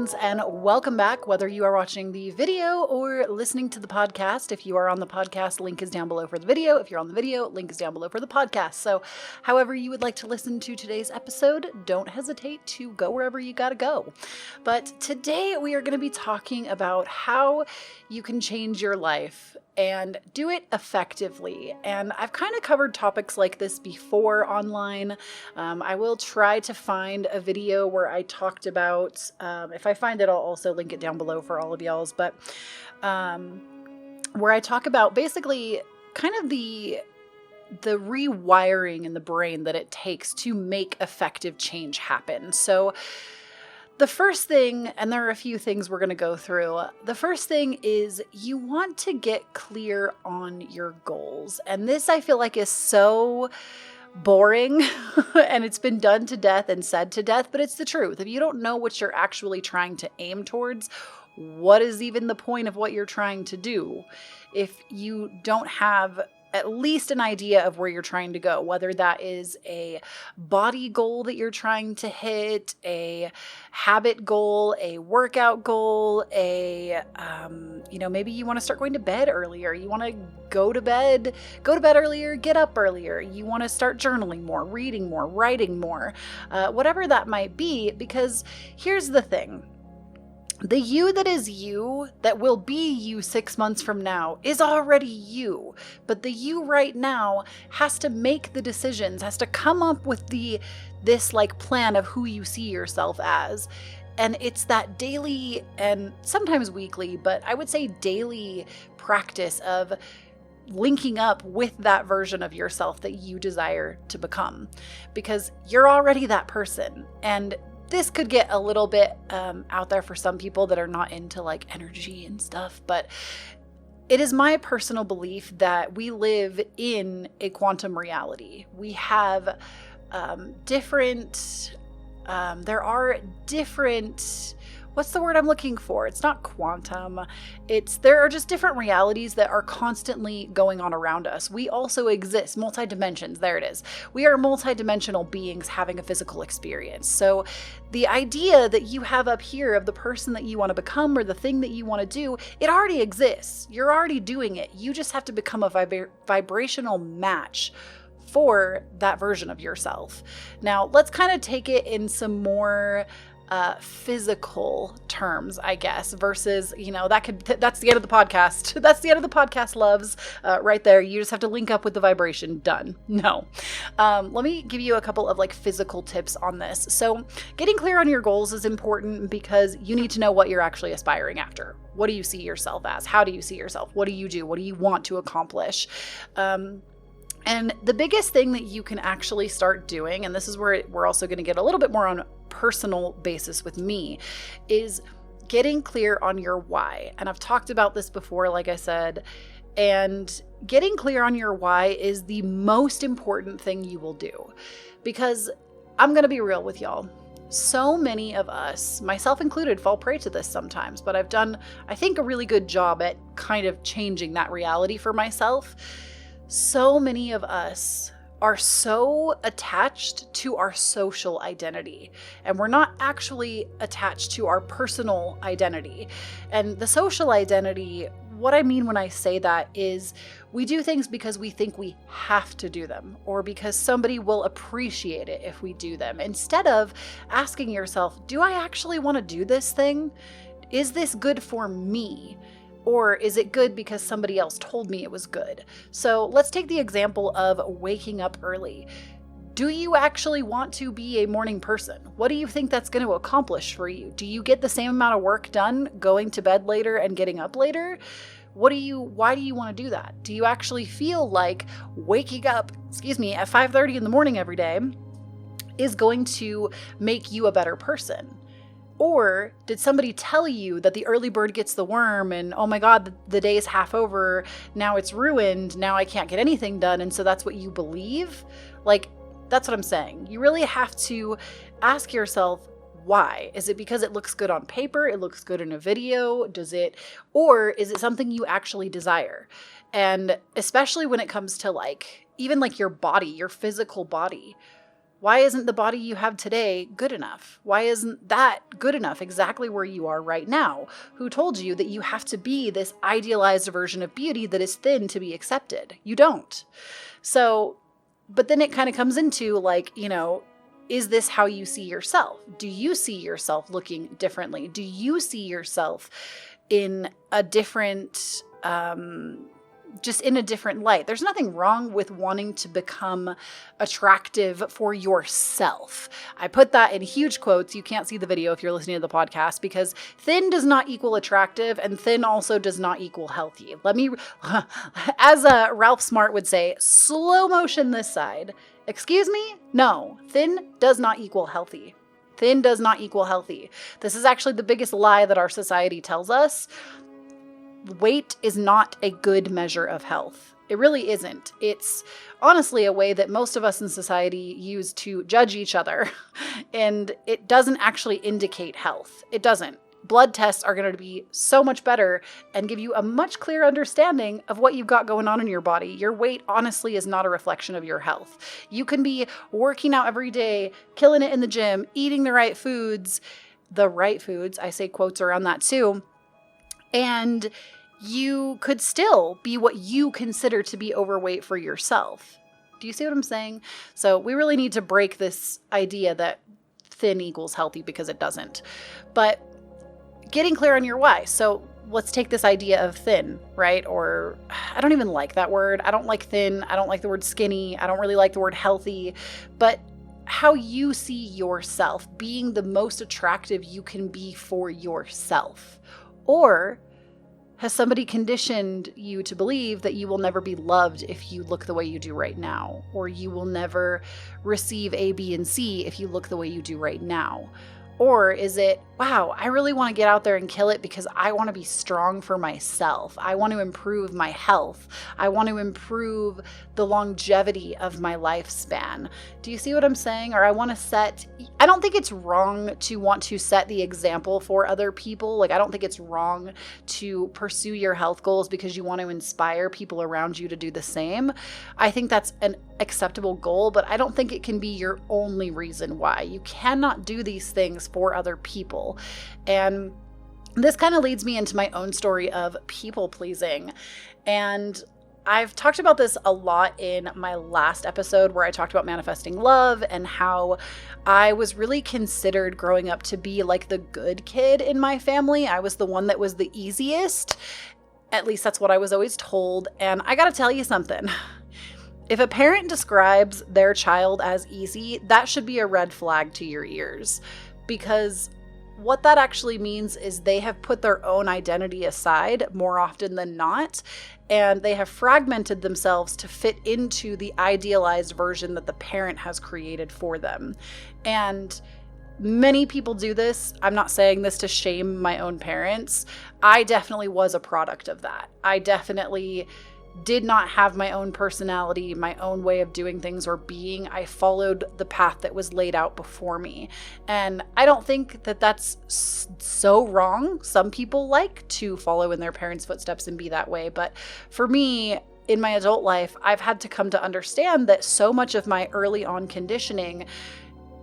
friends, and welcome back, whether you are watching the video or listening to the podcast. If you are on the podcast, link is down below for the video. If you're on the video, link is down below for the podcast. So however you would like to listen to today's episode, don't hesitate to go wherever you gotta go. But today we are going to be talking about how you can change your life and do it effectively. And I've kind of covered topics like this before online. I will try to find a video where I talked about, if I find it, I'll also link it down below for all of y'all's, but where I talk about basically kind of the rewiring in the brain that it takes to make effective change happen. So the first thing, and there are a few things we're going to go through. The first thing is you want to get clear on your goals. And this I feel like is so boring and it's been done to death and said to death, but it's the truth. If you don't know what you're actually trying to aim towards, what is even the point of what you're trying to do? If you don't have at least an idea of where you're trying to go, whether that is a body goal that you're trying to hit, a habit goal, a workout goal, maybe you want to start going to bed earlier. You want to go to bed earlier, get up earlier. You want to start journaling more, reading more, writing more, whatever that might be, because here's the thing. The you that is you, that will be you 6 months from now, is already you. But the you right now has to make the decisions, has to come up with this plan of who you see yourself as. And it's that daily and sometimes weekly, but I would say daily practice of linking up with that version of yourself that you desire to become. Because you're already that person. And this could get a little bit out there for some people that are not into energy and stuff, but it is my personal belief that we live in a quantum reality. We have there are different, what's the word I'm looking for? It's not quantum. There are just different realities that are constantly going on around us. We also exist, multi-dimensions, there it is. We are multi-dimensional beings having a physical experience. So the idea that you have up here of the person that you want to become or the thing that you want to do, it already exists. You're already doing it. You just have to become a vibrational match for that version of yourself. Now, let's kind of take it in some more physical terms, I guess, versus, that's the end of the podcast. That's the end of the podcast, loves, right there. You just have to link up with the vibration. Done. No. Let me give you a couple of physical tips on this. So getting clear on your goals is important because you need to know what you're actually aspiring after. What do you see yourself as? How do you see yourself? What do you do? What do you want to accomplish? And the biggest thing that you can actually start doing, and this is where we're also going to get a little bit more on a personal basis with me, is getting clear on your why. And I've talked about this before, like I said, and getting clear on your why is the most important thing you will do. Because I'm going to be real with y'all. So many of us, myself included, fall prey to this sometimes, but I've done, I think, a really good job at kind of changing that reality for myself. So many of us are so attached to our social identity, and we're not actually attached to our personal identity. And the social identity, what I mean when I say that is we do things because we think we have to do them, or because somebody will appreciate it if we do them, instead of asking yourself, do I actually want to do this thing? Is this good for me? Or is it good because somebody else told me it was good? So let's take the example of waking up early. Do you actually want to be a morning person? What do you think that's going to accomplish for you? Do you get the same amount of work done going to bed later and getting up later? Why do you want to do that? Do you actually feel like waking up, at 5:30 in the morning every day is going to make you a better person? Or did somebody tell you that the early bird gets the worm and, oh my God, the day is half over, now it's ruined, now I can't get anything done, and so that's what you believe? That's what I'm saying. You really have to ask yourself, why? Is it because it looks good on paper? It looks good in a video? Or is it something you actually desire? And especially when it comes to even your body, your physical body. Why isn't the body you have today good enough? Why isn't that good enough exactly where you are right now? Who told you that you have to be this idealized version of beauty that is thin to be accepted? You don't. So, but then it kind of comes into like, is this how you see yourself? Do you see yourself looking differently? Do you see yourself in a different, just in a different light? There's nothing wrong with wanting to become attractive for yourself. I put that in huge quotes. You can't see the video if you're listening to the podcast, because thin does not equal attractive, and thin also does not equal healthy. Let me, as Ralph Smart would say, slow motion this side. Excuse me? No, thin does not equal healthy. Thin does not equal healthy. This is actually the biggest lie that our society tells us. Weight is not a good measure of health. It really isn't. It's honestly a way that most of us in society use to judge each other, and it doesn't actually indicate health. It doesn't. Blood tests are going to be so much better and give you a much clearer understanding of what you've got going on in your body. Your weight honestly is not a reflection of your health. You can be working out every day, killing it in the gym, eating the right foods, I say quotes around that too, and you could still be what you consider to be overweight for yourself. Do you see what I'm saying? So we really need to break this idea that thin equals healthy, because it doesn't. But getting clear on your why. So let's take this idea of thin, right? Or I don't even like that word. I don't like thin. I don't like the word skinny. I don't really like the word healthy. But how you see yourself being the most attractive you can be for yourself. Or has somebody conditioned you to believe that you will never be loved if you look the way you do right now? Or you will never receive A, B, and C if you look the way you do right now? Or is it, wow, I really want to get out there and kill it because I want to be strong for myself. I want to improve my health. I want to improve the longevity of my lifespan. Do you see what I'm saying? Or I don't think it's wrong to want to set the example for other people. Like, I don't think it's wrong to pursue your health goals because you want to inspire people around you to do the same. I think that's an acceptable goal, but I don't think it can be your only reason why. You cannot do these things for other people. And this kind of leads me into my own story of people pleasing. And I've talked about this a lot in my last episode where I talked about manifesting love and how I was really considered growing up to be like the good kid in my family. I was the one that was the easiest. At least that's what I was always told. And I got to tell you something. If a parent describes their child as easy, that should be a red flag to your ears, because what that actually means is they have put their own identity aside more often than not, and they have fragmented themselves to fit into the idealized version that the parent has created for them. And many people do this. I'm not saying this to shame my own parents. I definitely was a product of that. I definitely did not have my own personality, my own way of doing things or being. I followed the path that was laid out before me. And I don't think that that's so wrong. Some people like to follow in their parents' footsteps and be that way. But for me, in my adult life, I've had to come to understand that so much of my early on conditioning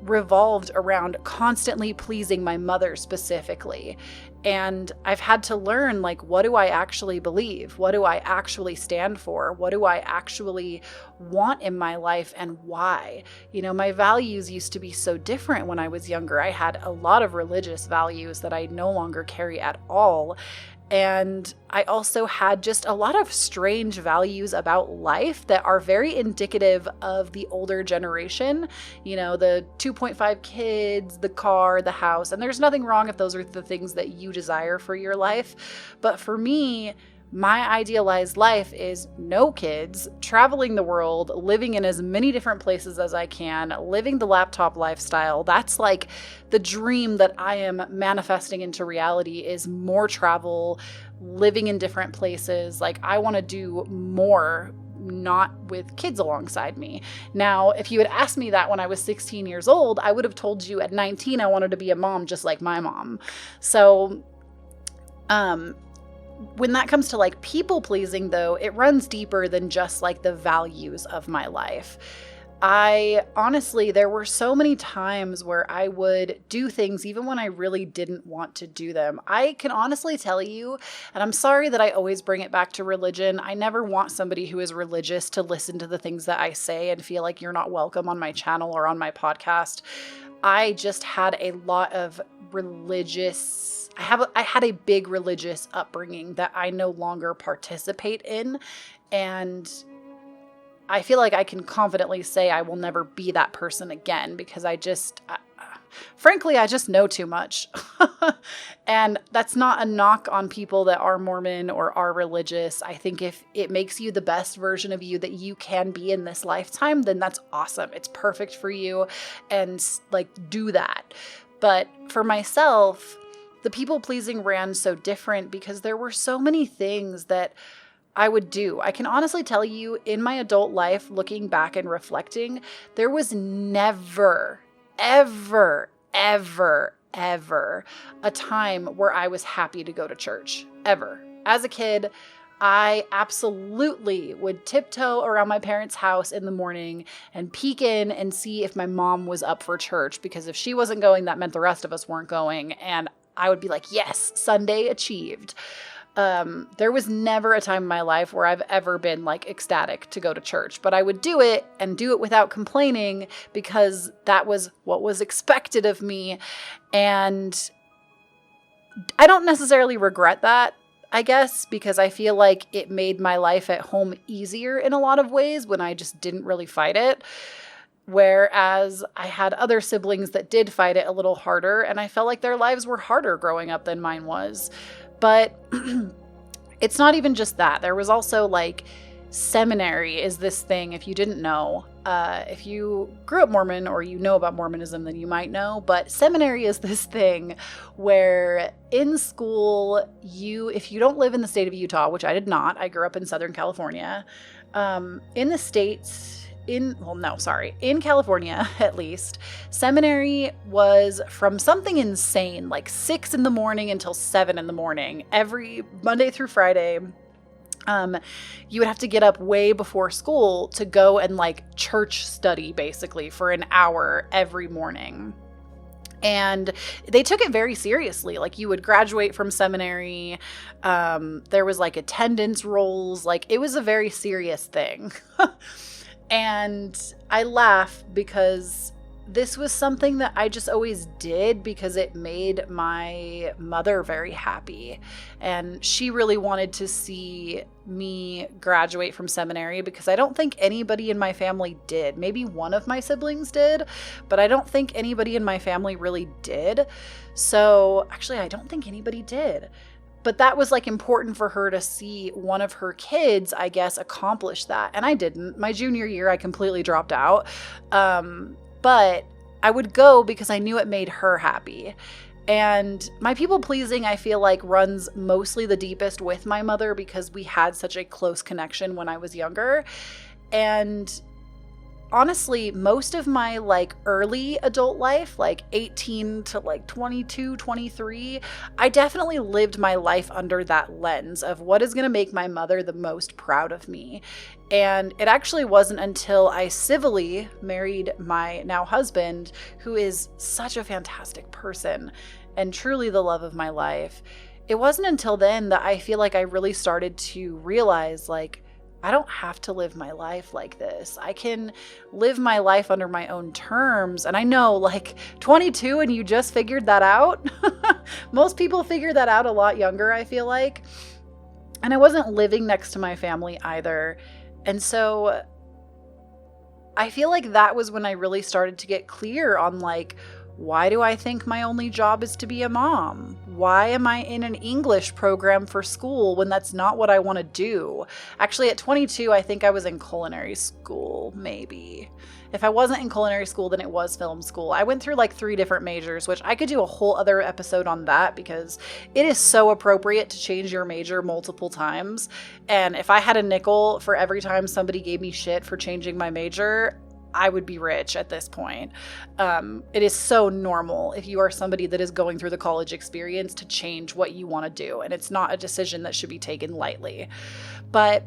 revolved around constantly pleasing my mother specifically. And I've had to learn, like, what do I actually believe? What do I actually stand for? What do I actually want in my life, and why? My values used to be so different when I was younger. I had a lot of religious values that I no longer carry at all. And I also had just a lot of strange values about life that are very indicative of the older generation. The 2.5 kids, the car, the house. And there's nothing wrong if those are the things that you desire for your life. But for me, my idealized life is no kids, traveling the world, living in as many different places as I can, living the laptop lifestyle. That's like the dream that I am manifesting into reality, is more travel, living in different places. Like, I want to do more, not with kids alongside me. Now, if you had asked me that when I was 16 years old, I would have told you at 19 I wanted to be a mom just like my mom. So, when that comes to like people pleasing though, it runs deeper than just like the values of my life. There were so many times where I would do things even when I really didn't want to do them. I can honestly tell you, and I'm sorry that I always bring it back to religion. I never want somebody who is religious to listen to the things that I say and feel like you're not welcome on my channel or on my podcast. I just had a lot of I had a big religious upbringing that I no longer participate in, and I feel like I can confidently say I will never be that person again because frankly, I just know too much. And that's not a knock on people that are Mormon or are religious. I think if it makes you the best version of you that you can be in this lifetime, then that's awesome. It's perfect for you, and do that. But for myself, the people pleasing ran so different because there were so many things that I would do. I can honestly tell you, in my adult life, looking back and reflecting, there was never, ever, ever, ever a time where I was happy to go to church. Ever. As a kid, I absolutely would tiptoe around my parents' house in the morning and peek in and see if my mom was up for church, because if she wasn't going, that meant the rest of us weren't going. And I would be like, yes, Sunday achieved. There was never a time in my life where I've ever been ecstatic to go to church, but I would do it and do it without complaining because that was what was expected of me. And I don't necessarily regret that, I guess, because I feel like it made my life at home easier in a lot of ways when I just didn't really fight it. Whereas I had other siblings that did fight it a little harder, and I felt like their lives were harder growing up than mine was. But it's not even just that. There was also seminary is this thing, if you didn't know. If you grew up Mormon or you know about Mormonism, then you might know. But seminary is this thing where in school, if you don't live in the state of Utah, which I did not, I grew up in Southern California, in the States, in California, at least, seminary was from something insane, 6 in the morning until 7 in the morning, every Monday through Friday. You would have to get up way before school to go and church study basically for an hour every morning. And they took it very seriously. You would graduate from seminary. There was attendance rolls. It was a very serious thing. And I laugh because this was something that I just always did because it made my mother very happy. And she really wanted to see me graduate from seminary because I don't think anybody in my family did. Maybe one of my siblings did, but I don't think anybody in my family really did. So actually, I don't think anybody did. But that was important for her to see one of her kids, I guess, accomplish that. And I didn't. My junior year, I completely dropped out. But I would go because I knew it made her happy. And my people pleasing, I feel runs mostly the deepest with my mother because we had such a close connection when I was younger. And honestly, most of my early adult life, 18 to 22, 23, I definitely lived my life under that lens of what is going to make my mother the most proud of me. And it actually wasn't until I civilly married my now husband, who is such a fantastic person and truly the love of my life. It wasn't until then that I feel I really started to realize I don't have to live my life like this. I can live my life under my own terms. And I know 22 and you just figured that out. Most people figure that out a lot younger, I feel like. And I wasn't living next to my family either. And so I feel that was when I really started to get clear on why do I think my only job is to be a mom? Why am I in an English program for school when that's not what I want to do? Actually, at 22, I think I was in culinary school, maybe. If I wasn't in culinary school, then it was film school. I went through 3 different majors, which I could do a whole other episode on that because it is so appropriate to change your major multiple times. And if I had a nickel for every time somebody gave me shit for changing my major, I would be rich at this point. It is so normal if you are somebody that is going through the college experience to change what you want to do. And it's not a decision that should be taken lightly. But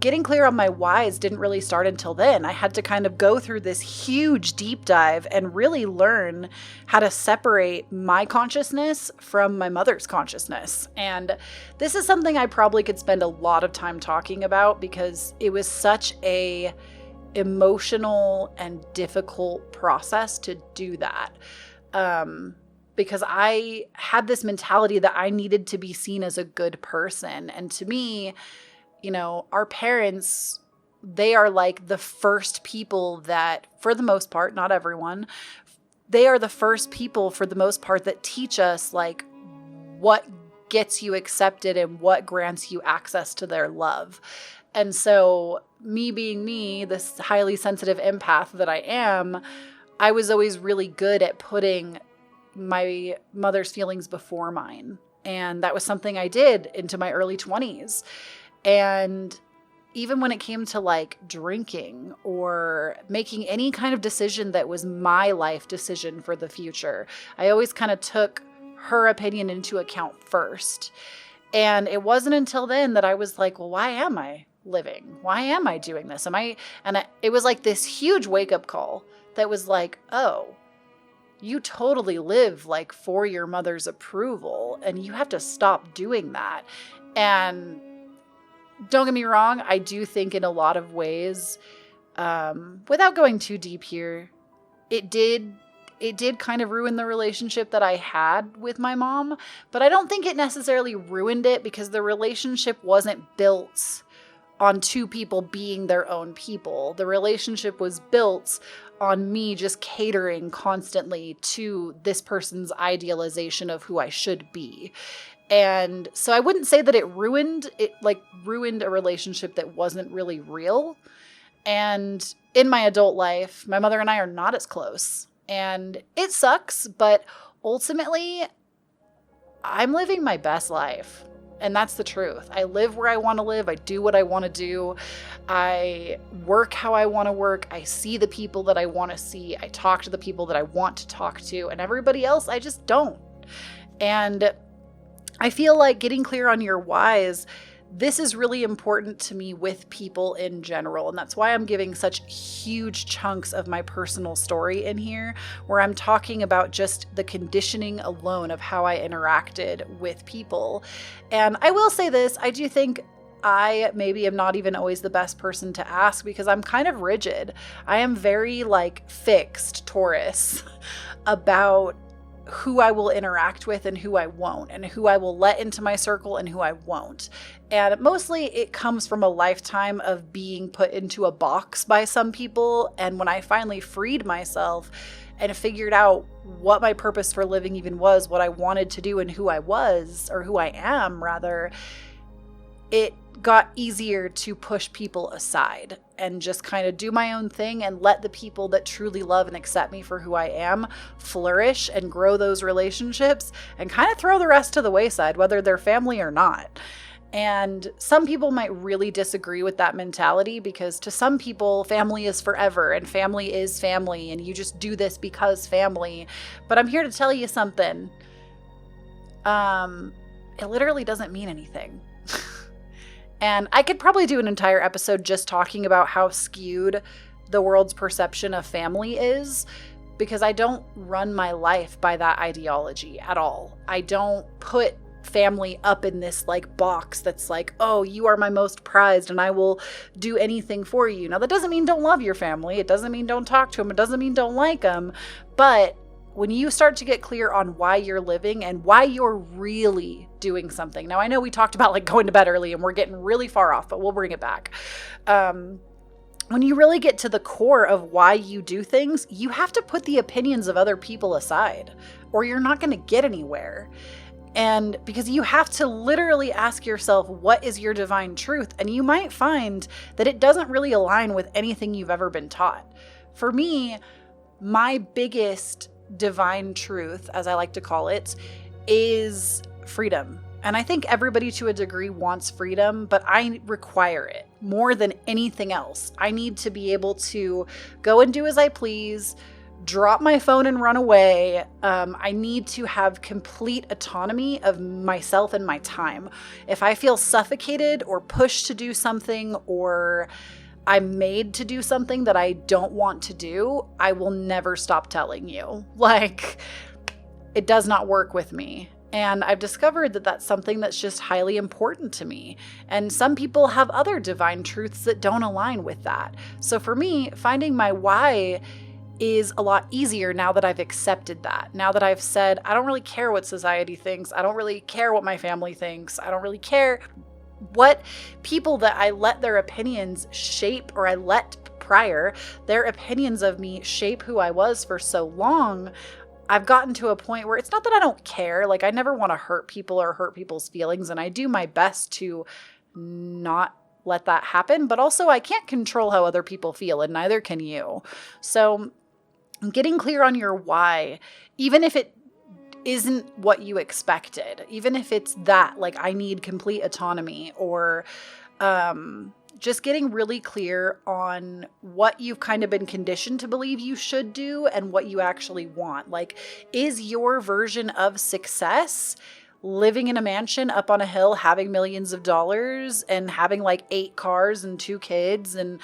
getting clear on my whys didn't really start until then. I had to kind of go through this huge deep dive and really learn how to separate my consciousness from my mother's consciousness. And this is something I probably could spend a lot of time talking about because it was such a emotional and difficult process to do that. Because I had this mentality that I needed to be seen as a good person. And to me, our parents, they are like the first people that, for the most part, not everyone, they are the first people for the most part that teach us like what gets you accepted and what grants you access to their love. And so me being me, this highly sensitive empath that I am, I was always really good at putting my mother's feelings before mine. And that was something I did into my early 20s. And even when it came to like drinking or making any kind of decision that was my life decision for the future, I always kind of took her opinion into account first. And it wasn't until then that I was like, well, why am I living? Why am I doing this? It was like this huge wake up call that was like, oh, you totally live like for your mother's approval and you have to stop doing that. And don't get me wrong, I do think in a lot of ways, without going too deep here, it did kind of ruin the relationship that I had with my mom, but I don't think it necessarily ruined it because the relationship wasn't built on two people being their own people. The relationship was built on me just catering constantly to this person's idealization of who I should be. And so I wouldn't say that it ruined a relationship that wasn't really real. And in my adult life, my mother and I are not as close. And it sucks, but ultimately, I'm living my best life. And that's the truth. I live where I want to live. I do what I want to do. I work how I want to work. I see the people that I want to see. I talk to the people that I want to talk to. And everybody else, I just don't. And I feel like getting clear on your whys, this is really important to me with people in general. And that's why I'm giving such huge chunks of my personal story in here, where I'm talking about just the conditioning alone of how I interacted with people. And I will say this, I do think I maybe am not even always the best person to ask because I'm kind of rigid. I am very like fixed Taurus about who I will interact with and who I won't, and who I will let into my circle and who I won't. And mostly it comes from a lifetime of being put into a box by some people. And when I finally freed myself and figured out what my purpose for living even was, what I wanted to do and who I was, or who I am rather, it got easier to push people aside and just kind of do my own thing and let the people that truly love and accept me for who I am flourish and grow those relationships and kind of throw the rest to the wayside, whether they're family or not. And some people might really disagree with that mentality because to some people, family is forever and family is family and you just do this because family. But I'm here to tell you something. It literally doesn't mean anything. And I could probably do an entire episode just talking about how skewed the world's perception of family is, because I don't run my life by that ideology at all. I don't put family up in this like box that's like, oh, you are my most prized and I will do anything for you. Now, that doesn't mean don't love your family. It doesn't mean don't talk to them. It doesn't mean don't like them. But when you start to get clear on why you're living and why you're really doing something. Now, I know we talked about like going to bed early and we're getting really far off, but we'll bring it back. When you really get to the core of why you do things, you have to put the opinions of other people aside or you're not going to get anywhere. And because you have to literally ask yourself, what is your divine truth? And you might find that it doesn't really align with anything you've ever been taught. For me, my biggest divine truth, as I like to call it, is freedom. And I think everybody to a degree wants freedom, but I require it more than anything else. I need to be able to go and do as I please, drop my phone and run away. I need to have complete autonomy of myself and my time. If I feel suffocated or pushed to do something, or I'm made to do something that I don't want to do, I will never stop telling you. Like, it does not work with me. And I've discovered that that's something that's just highly important to me. And some people have other divine truths that don't align with that. So for me, finding my why is a lot easier now that I've accepted that. Now that I've said, I don't really care what society thinks. I don't really care what my family thinks. I don't really care what people that I let their opinions shape, or I let prior their opinions of me shape who I was for so long. I've gotten to a point where it's not that I don't care. Like, I never want to hurt people or hurt people's feelings. And I do my best to not let that happen. But also, I can't control how other people feel, and neither can you. So getting clear on your why, even if it isn't what you expected, even if it's that, like, I need complete autonomy, or just getting really clear on what you've kind of been conditioned to believe you should do and what you actually want. Like, is your version of success living in a mansion up on a hill, having millions of dollars and having like 8 cars and 2 kids? And,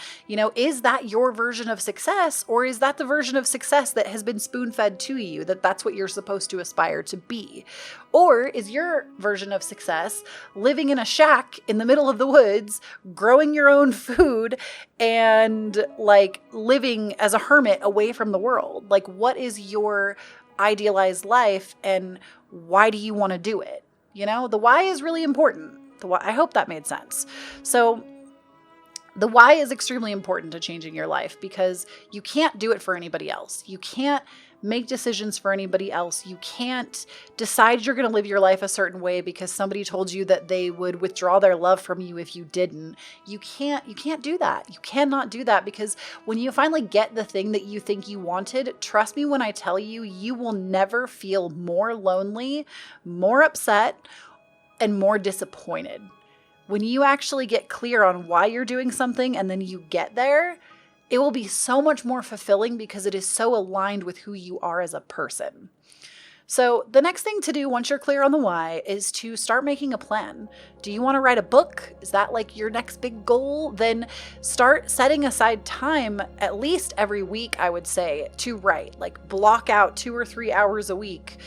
is that your version of success, or is that the version of success that has been spoon-fed to you, that that's what you're supposed to aspire to be? Or is your version of success living in a shack in the middle of the woods, growing your own food, and like living as a hermit away from the world? Like, what is your idealized life, and why do you want to do it? The why is really important. I hope that made sense. So the why is extremely important to changing your life, because you can't do it for anybody else. You can't make decisions for anybody else. You can't decide you're going to live your life a certain way because somebody told you that they would withdraw their love from you if you didn't. You can't do that. You cannot do that, because when you finally get the thing that you think you wanted, trust me when I tell you, you will never feel more lonely, more upset, and more disappointed. When you actually get clear on why you're doing something and then you get there, it will be so much more fulfilling because it is so aligned with who you are as a person. So the next thing to do once you're clear on the why is to start making a plan. Do you want to write a book? Is that like your next big goal? Then start setting aside time, at least every week, I would say, to write. Like, block out 2 or 3 hours a week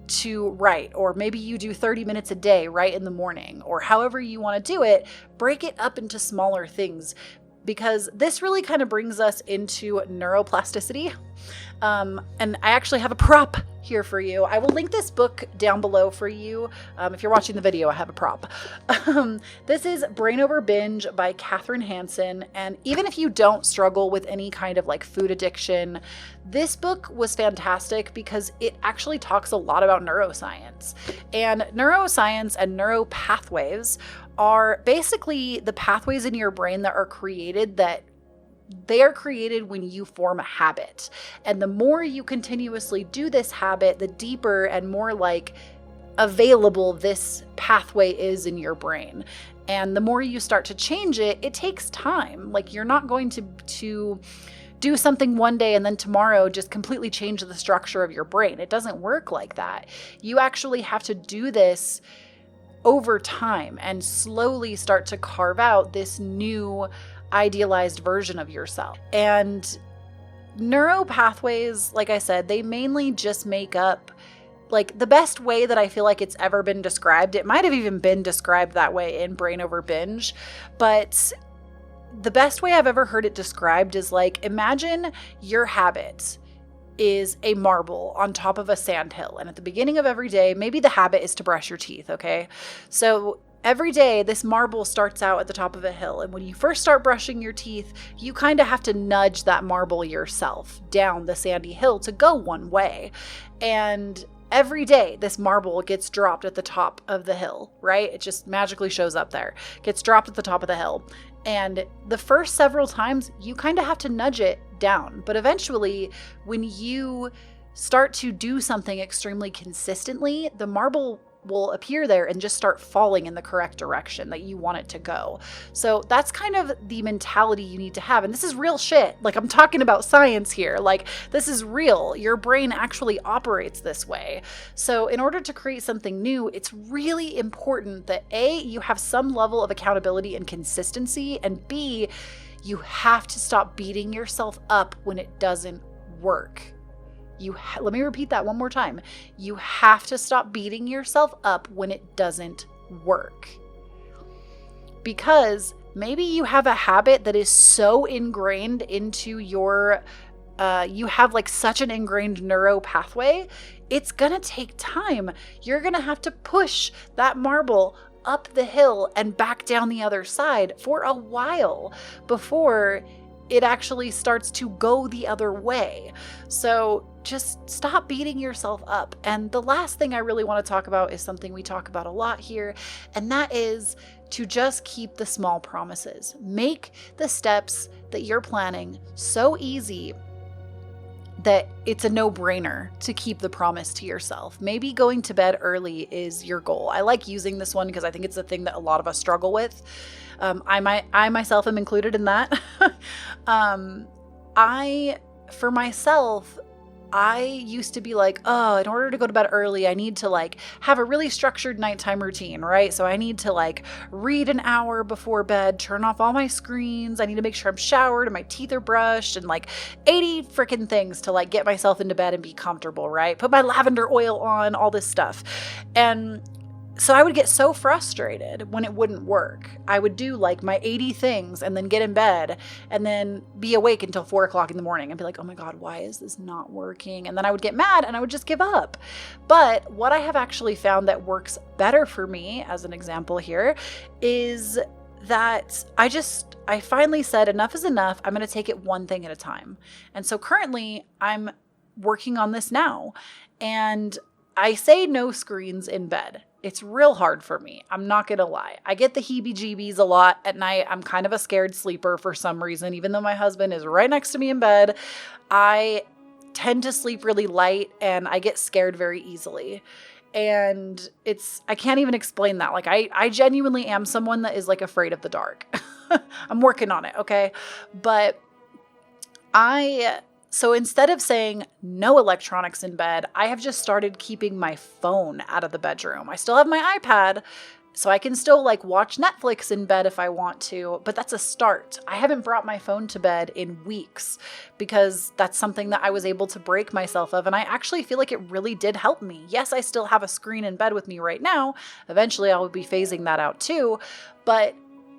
to write, or maybe you do 30 minutes a day right in the morning, or however you want to do it. Break it up into smaller things, because this really kind of brings us into neuroplasticity. And I actually have a prop here for you. I will link this book down below for you. If you're watching the video, I have a prop. This is Brain Over Binge by Katherine Hansen. And even if you don't struggle with any kind of like food addiction, this book was fantastic because it actually talks a lot about neuroscience. And neuroscience and neural pathways are basically the pathways in your brain that are created when you form a habit. And the more you continuously do this habit, the deeper and more like available this pathway is in your brain. And the more you start to change it, it takes time. Like, you're not going to do something one day and then tomorrow just completely change the structure of your brain. It doesn't work like that. You actually have to do this over time and slowly start to carve out this new idealized version of yourself. And neuro pathways, like I said, they mainly just make up, like, the best way that I feel like it's ever been described. It might have even been described that way in Brain Over Binge, but the best way I've ever heard it described is like, imagine your habit is a marble on top of a sandhill. And at the beginning of every day, maybe the habit is to brush your teeth, okay? So every day, this marble starts out at the top of a hill. And when you first start brushing your teeth, you kind of have to nudge that marble yourself down the sandy hill to go one way. And every day, this marble gets dropped at the top of the hill, right? It just magically shows up there, gets dropped at the top of the hill. And the first several times, you kind of have to nudge it down. But eventually, when you start to do something extremely consistently, the marble will appear there and just start falling in the correct direction that you want it to go. So that's kind of the mentality you need to have. And this is real shit. Like, I'm talking about science here. Like, this is real. Your brain actually operates this way. So in order to create something new, it's really important that A, you have some level of accountability and consistency, and B, you have to stop beating yourself up when it doesn't work. Let me repeat that one more time. You have to stop beating yourself up when it doesn't work. Because maybe you have a habit that is so ingrained into your, you have like such an ingrained neuro pathway, it's gonna take time. You're gonna have to push that marble up the hill and back down the other side for a while before it actually starts to go the other way. So just stop beating yourself up. And the last thing I really want to talk about is something we talk about a lot here, and that is to just keep the small promises. Make the steps that you're planning so easy that it's a no-brainer to keep the promise to yourself. Maybe going to bed early is your goal. I like using this one because I think it's a thing that a lot of us struggle with. I myself am included in that. For myself, I used to be like, oh, in order to go to bed early, I need to like have a really structured nighttime routine, right? So I need to like read an hour before bed, turn off all my screens. I need to make sure I'm showered and my teeth are brushed, and like 80 freaking things to like get myself into bed and be comfortable, right? Put my lavender oil on, all this stuff. And so I would get so frustrated when it wouldn't work. I would do like my 80 things and then get in bed and then be awake until 4 o'clock in the morning and be like, oh my God, why is this not working? And then I would get mad and I would just give up. But what I have actually found that works better for me, as an example here, is that I finally said enough is enough. I'm going to take it one thing at a time. And so currently I'm working on this now, and I say no screens in bed. It's real hard for me. I'm not going to lie. I get the heebie-jeebies a lot at night. I'm kind of a scared sleeper for some reason. Even though my husband is right next to me in bed, I tend to sleep really light and I get scared very easily. And I can't even explain that. Like I genuinely am someone that is like afraid of the dark. I'm working on it. Okay. But so instead of saying no electronics in bed, I have just started keeping my phone out of the bedroom. I still have my iPad, so I can still like watch Netflix in bed if I want to, but that's a start. I haven't brought my phone to bed in weeks because that's something that I was able to break myself of, and I actually feel like it really did help me. Yes, I still have a screen in bed with me right now. Eventually I will be phasing that out too, but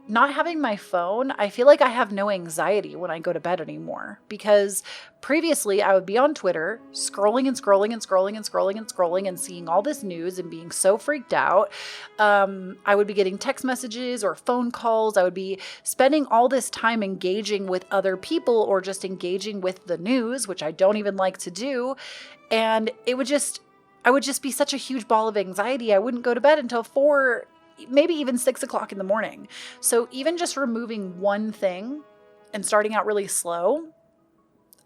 not having my phone, I feel like I have no anxiety when I go to bed anymore, because previously I would be on Twitter scrolling and scrolling and scrolling and scrolling and scrolling and seeing all this news and being so freaked out. I would be getting text messages or phone calls. I would be spending all this time engaging with other people or just engaging with the news, which I don't even like to do. And I would just be such a huge ball of anxiety. I wouldn't go to bed until 4, maybe even 6 o'clock in the morning. So even just removing one thing and starting out really slow,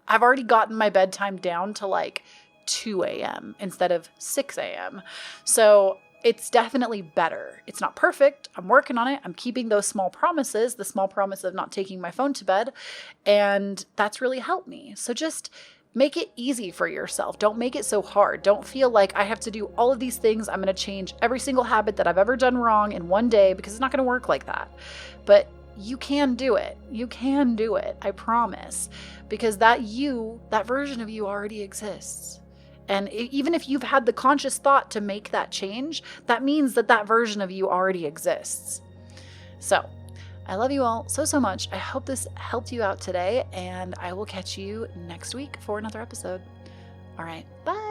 I've already gotten my bedtime down to like 2 a.m. instead of 6 a.m. So it's definitely better. It's not perfect. I'm working on it. I'm keeping those small promises, the small promise of not taking my phone to bed. And that's really helped me. So just make it easy for yourself. Don't make it so hard. Don't feel like I have to do all of these things. I'm going to change every single habit that I've ever done wrong in one day, because it's not going to work like that. But you can do it. You can do it. I promise. Because that version of you already exists. And even if you've had the conscious thought to make that change, that means that version of you already exists. So I love you all so, so much. I hope this helped you out today, and I will catch you next week for another episode. All right. Bye.